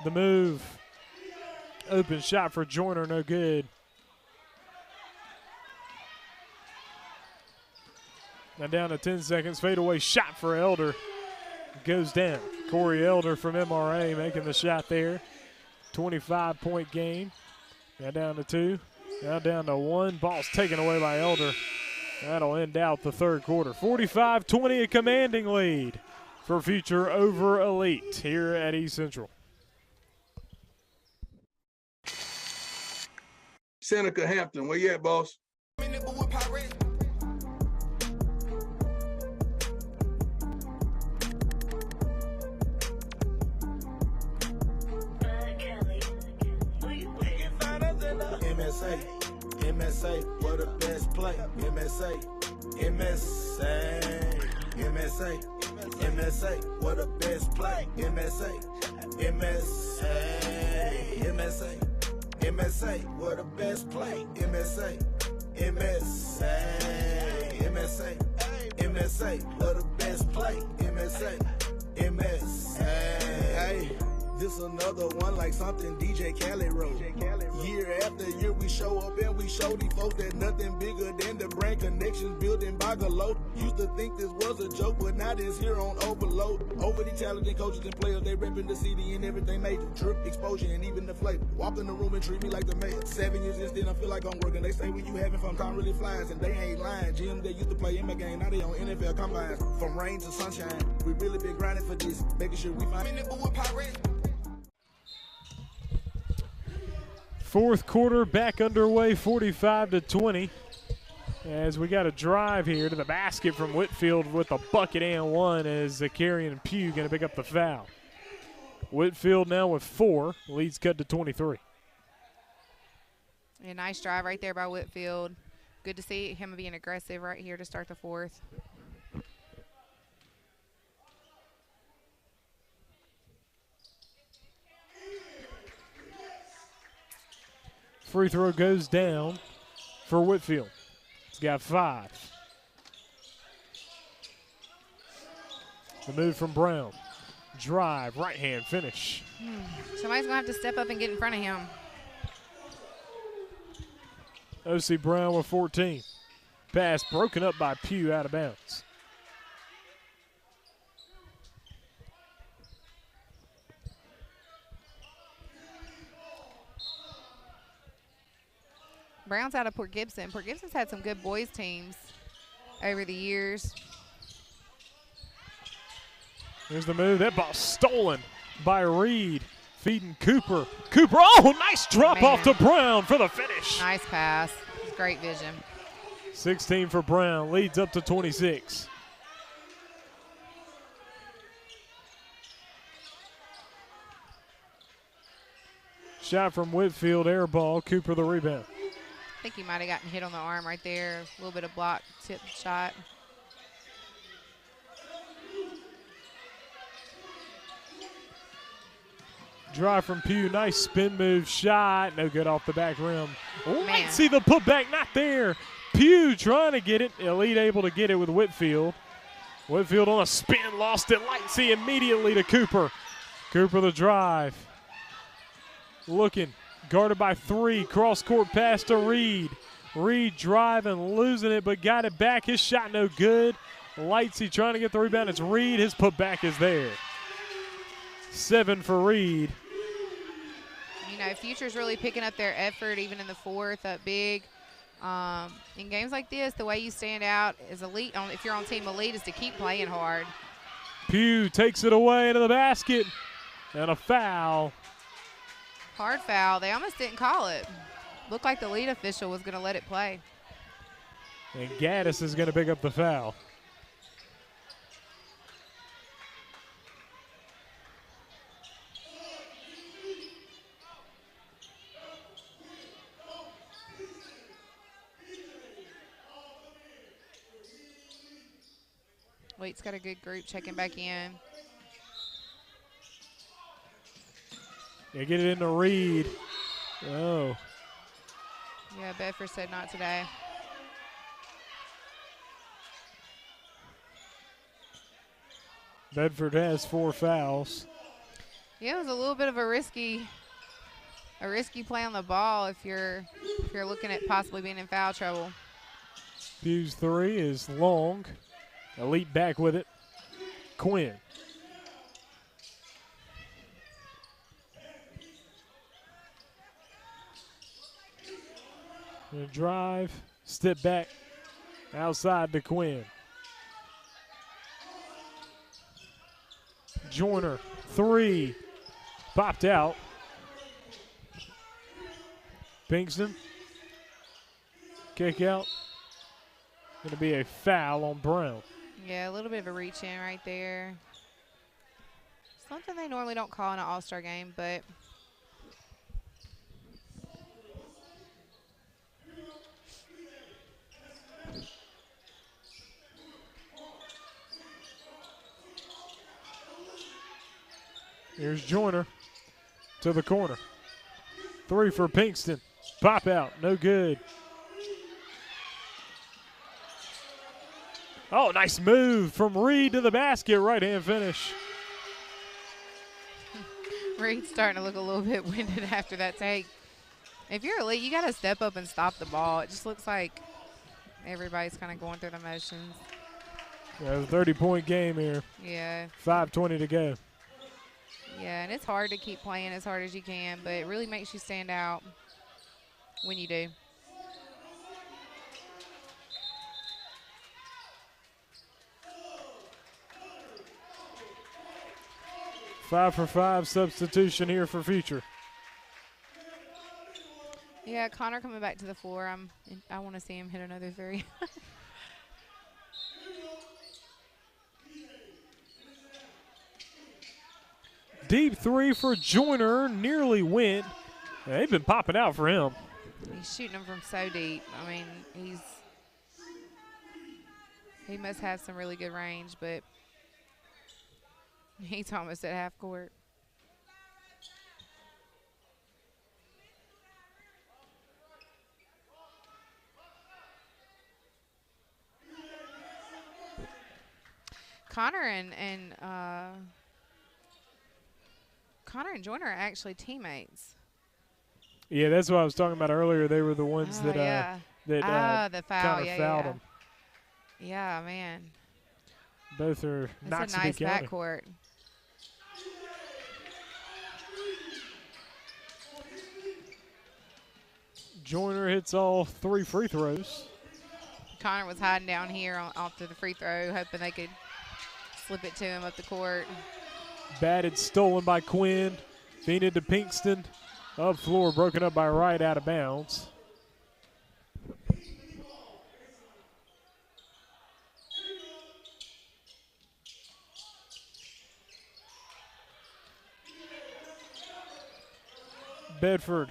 The move. Open shot for Joyner, no good. Now down to 10 seconds. Fadeaway shot for Elder. Goes down. Corey Elder from MRA making the shot there. 25-point game. Now down to 2. Now down to 1. Ball's taken away by Elder. That'll end out the third quarter. 45-20, a commanding lead for Future over Elite here at East Central. Seneca Hampton, where you at, boss? MSA, what the best play. MSA, what the best play. MSA, what the best play. MSA, what the best play. Hey. This another one like something DJ Khaled wrote. Year after year we show up and we show these folks that nothing bigger than the brand connections building by Galo. Used to think this was a joke, but now this here on overload. Over the talented coaches and players, they repping the city and everything major. Trip, exposure, and even the flavor. Walk in the room and treat me like the mayor. 7 years in, still I feel like I'm working. They say when you having fun, time really flies, and they ain't lying. Jim, they used to play in my game, now they on NFL combines. From rain to sunshine, we really been grinding for this, making sure we find it with Pirates. Fourth quarter back underway, 45-20. As we got a drive here to the basket from Whitfield with a bucket and one, as Zakarian and Pugh going to pick up the foul. Whitfield now with 4. Lead's cut to 23. A nice drive right there by Whitfield. Good to see him being aggressive right here to start the fourth. Free throw goes down for Whitfield. He's got 5. The move from Brown. Drive, right hand finish. Somebody's going to have to step up and get in front of him. O.C. Brown with 14. Pass broken up by Pugh, out of bounds. Brown's out of Port Gibson. Port Gibson's had some good boys teams over the years. Here's the move. That ball stolen by Reed. Feeding Cooper. Cooper, oh, nice drop off to Brown for the finish. Nice pass. Great vision. 16 for Brown. Leads up to 26. Shot from Whitfield, air ball. Cooper the rebound. I think he might have gotten hit on the arm right there. A little bit of block tip shot. Drive from Pugh, nice spin move shot. No good off the back rim. Might see the putback, not there. Pugh trying to get it. Elite able to get it with Whitfield. Whitfield on a spin, lost it. Lightsey immediately to Cooper. Cooper the drive. Looking, guarded by 3. Cross court pass to Reed. Reed driving, losing it, but got it back. His shot no good. Lightsey trying to get the rebound. It's Reed. His putback is there. 7 for Reed. You know, Future's really picking up their effort even in the fourth, up big. In games like this, the way you stand out as Elite, if you're on Team Elite, is to keep playing hard. Pugh takes it away to the basket. And a foul. Hard foul. They almost didn't call it. Looked like the lead official was going to let it play. And Gaddis is going to pick up the foul. Waite's got a good group checking back in. Yeah, get it into Reed. Oh. Yeah, Bedford said not today. Bedford has 4 fouls. Yeah, it was a little bit of a risky play on the ball if you're looking at possibly being in foul trouble. Pugh's 3 is long. Elite back with it. Quinn. Gonna drive, step back, outside to Quinn. Joyner, 3, popped out. Pinkston, kick out. Gonna be a foul on Brown. Yeah, a little bit of a reach in right there. Something they normally don't call in an all-star game, but here's Joyner to the corner. 3 for Pinkston. Pop out, no good. Oh, nice move from Reed to the basket. Right-hand finish. Reed's starting to look a little bit winded after that take. If you're Elite, you got to step up and stop the ball. It just looks like everybody's kind of going through the motions. Yeah, a 30-point game here. Yeah. 5:20 to go. Yeah, and it's hard to keep playing as hard as you can, but it really makes you stand out when you do. Five for 5 substitution here for Future. Yeah, Connor coming back to the floor. I want to see him hit another three. Deep three for Joyner, nearly went. They've been popping out for him. He's shooting them from so deep. I mean, he must have some really good range, but he's almost at half court. Connor and Joyner are actually teammates. Yeah, that's what I was talking about earlier. They were the ones that the foul. Connor fouled him. Yeah, man. Both are not That's a nice backcourt. Joyner hits all 3 free throws. Connor was hiding down here after the free throw, hoping they could slip it to him up the court. Batted, stolen by Quinn. Feeded to Pinkston. Up floor, broken up by Wright, out of bounds. Bedford,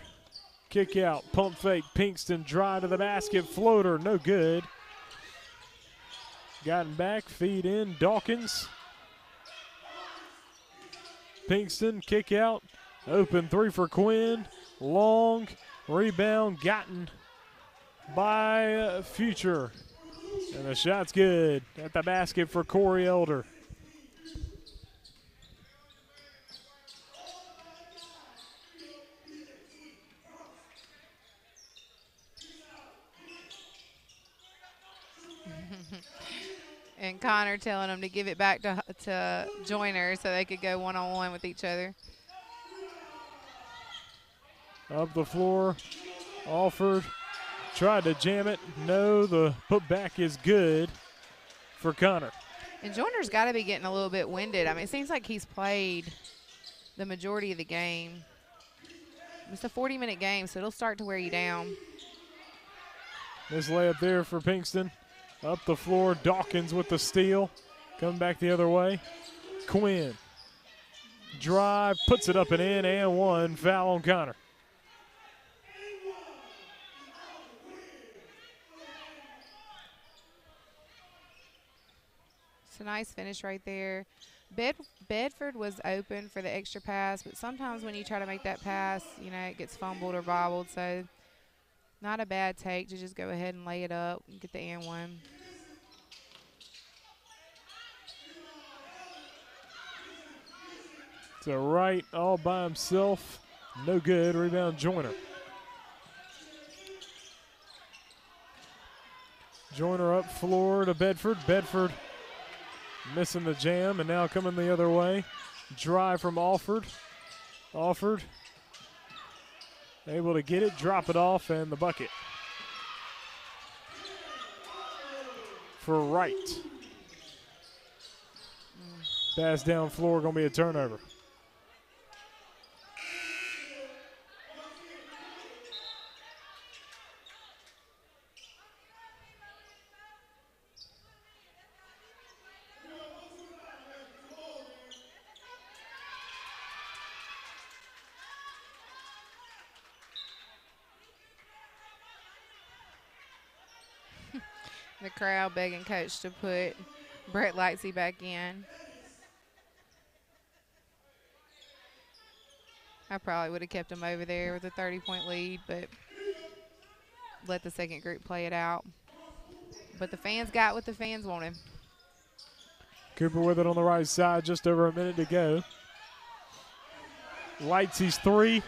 kick out, pump fake, Pinkston, drive to the basket, floater, no good. Gotten back, feed in, Dawkins. Pinkston, kick out, open three for Quinn, long, rebound, gotten by Future. And the shot's good at the basket for Corey Elder. And Connor telling them to give it back to Joyner so they could go one-on-one with each other. Up the floor, Alford tried to jam it. No, the putback is good for Connor. And Joyner's got to be getting a little bit winded. I mean, it seems like he's played the majority of the game. It's a 40-minute game, so it'll start to wear you down. This layup there for Pinkston. Up the floor, Dawkins with the steal. Coming back the other way. Quinn. Drive, puts it up and in, and one. Foul on Connor. It's a nice finish right there. Bedford was open for the extra pass, but sometimes when you try to make that pass, you know, it geds fumbled or bobbled. So not a bad take to just go ahead and lay it up and get the and one. To Wright all by himself. No good. Rebound Joyner. Joyner up floor to Bedford. Bedford missing the jam and now coming the other way. Drive from Alford. Alford able to get it, drop it off, and the bucket for Wright. Pass down floor, going to be a turnover. The crowd begging coach to put Brett Lightsey back in. I probably would have kept him over there with a 30-point lead, but let the second group play it out. But the fans got what the fans wanted. Cooper with it on the right side, just over a minute to go. Lightsey's three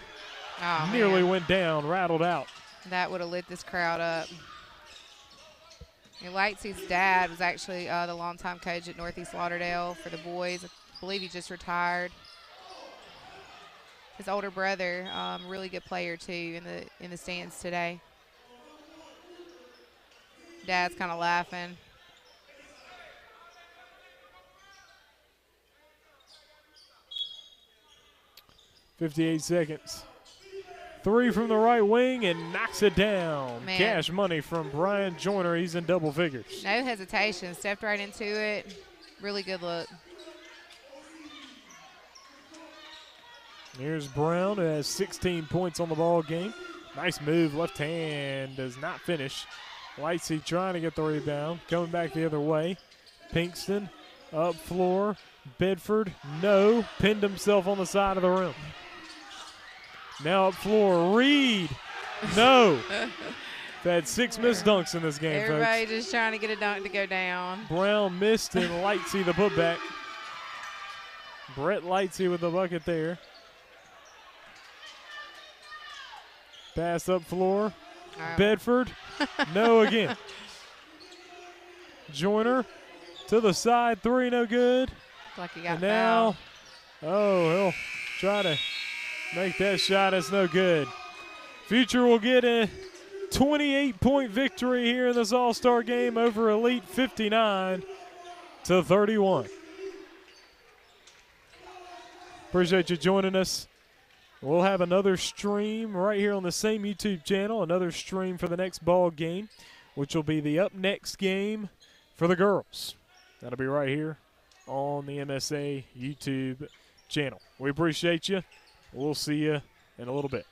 nearly went down, rattled out. That would have lit this crowd up. Lightsey's dad was actually the longtime coach at Northeast Lauderdale for the boys. I believe he just retired. His older brother, really good player too in the stands today. Dad's kind of laughing. .58 seconds. Three from the right wing and knocks it down. Man. Cash money from Brian Joyner. He's in double figures. No hesitation. Stepped right into it. Really good look. Here's Brown, who has 16 points on the ball game. Nice move. Left hand does not finish. Lightsey trying to get the rebound. Coming back the other way. Pinkston up floor. Bedford, no. Pinned himself on the side of the rim. Now up floor, Reed, no. We've had 6 missed dunks in this game, Everybody folks. just trying to get a dunk to go down. Brown missed and Lightsey the putback. Brett Lightsey with the bucket there. Pass up floor. Right. Bedford, no again. Joyner to the side, 3, no good. Like he got And now, he'll try to make that shot. It's no good. Future will get a 28-point victory here in this All-Star game over Elite 59-31. Appreciate you joining us. We'll have another stream right here on the same YouTube channel, another stream for the next ball game, which will be the up next game for the girls. That'll be right here on the MSA YouTube channel. We appreciate you. We'll see you in a little bit.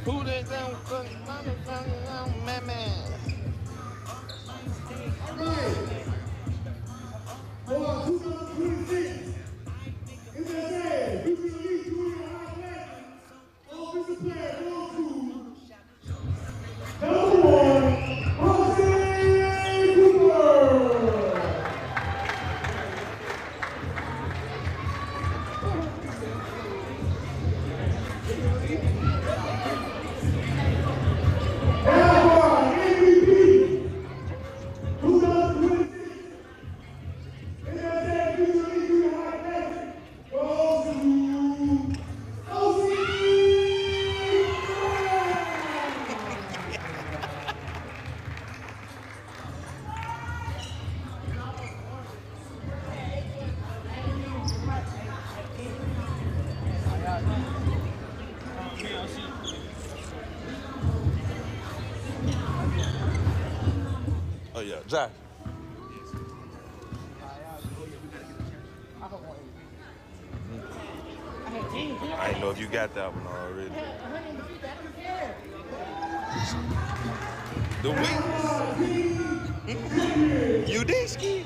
Who they down, man, man. For 2026, MSA, Future Elite 3 offensive player goes to number 1, Austin Cooper. Oh yeah, Josh. I didn't know if you got that one already. The weeks. You did ski.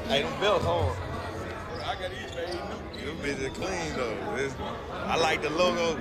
Hey, them belts hard. I got these made new. Them bitches clean though. I like the logo.